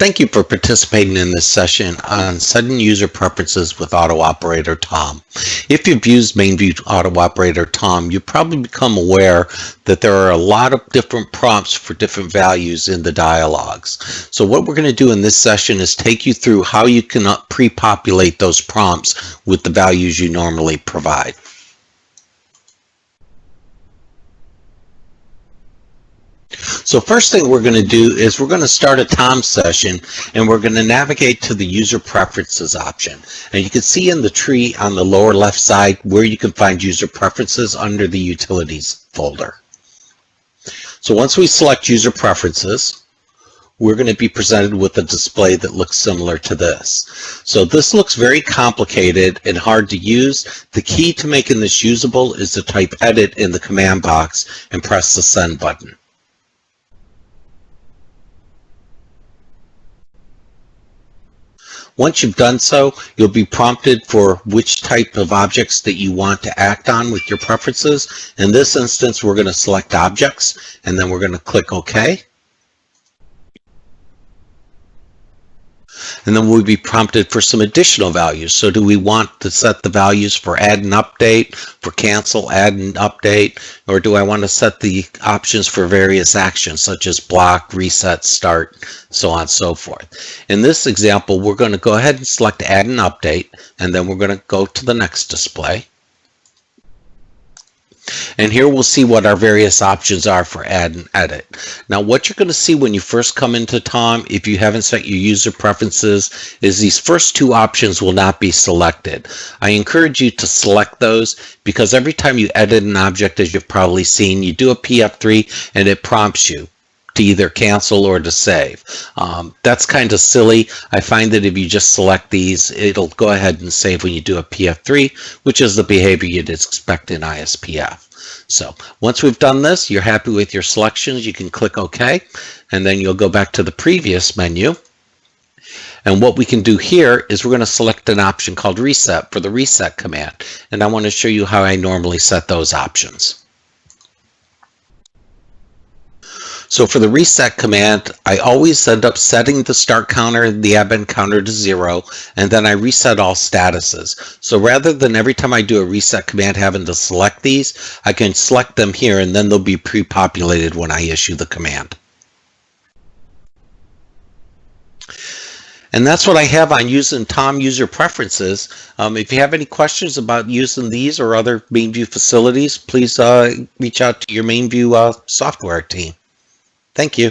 Thank you for participating in this session on setting user preferences with Auto Operator Tom. If you've used MainView Auto Operator Tom, you've probably become aware that there are a lot of different prompts for different values in the dialogues. So what we're going to do in this session is take you through how you can pre-populate those prompts with the values you normally provide. So first thing we're going to do is we're going to start a Tom session, and we're going to navigate to the user preferences option. And you can see in the tree on the lower left side where you can find user preferences under the utilities folder. So once we select user preferences, we're going to be presented with a display that looks similar to this. So this looks very complicated and hard to use. The key to making this usable is to type edit in the command box and press the send button. Once you've done so, you'll be prompted for which type of objects that you want to act on with your preferences. In this instance, we're going to select objects, and then we're going to click OK. And then we'll be prompted for some additional values. So do we want to set the values for add and update, for cancel, add and update, or do I want to set the options for various actions such as block, reset, start, so on and so forth. In this example, we're going to go ahead and select add and update, and then we're going to go to the next display. And here we'll see what our various options are for add and edit. Now what you're going to see when you first come into Tom, if you haven't set your user preferences, is these first two options will not be selected. I encourage you to select those because every time you edit an object, as you've probably seen, you do a PF3 and it prompts you to either cancel or to save. That's kind of silly. I find that if you just select these, it'll go ahead and save when you do a PF3, which is the behavior you'd expect in ISPF. So once we've done this, you're happy with your selections, you can click OK, and then you'll go back to the previous menu. And what we can do here is we're going to select an option called reset for the reset command. And I want to show you how I normally set those options. So for the reset command, I always end up setting the start counter and the admin counter to 0, and then I reset all statuses. So rather than every time I do a reset command having to select these, I can select them here and then they'll be pre-populated when I issue the command. And that's what I have on using Tom user preferences. If you have any questions about using these or other MainView facilities, please reach out to your MainView software team. Thank you.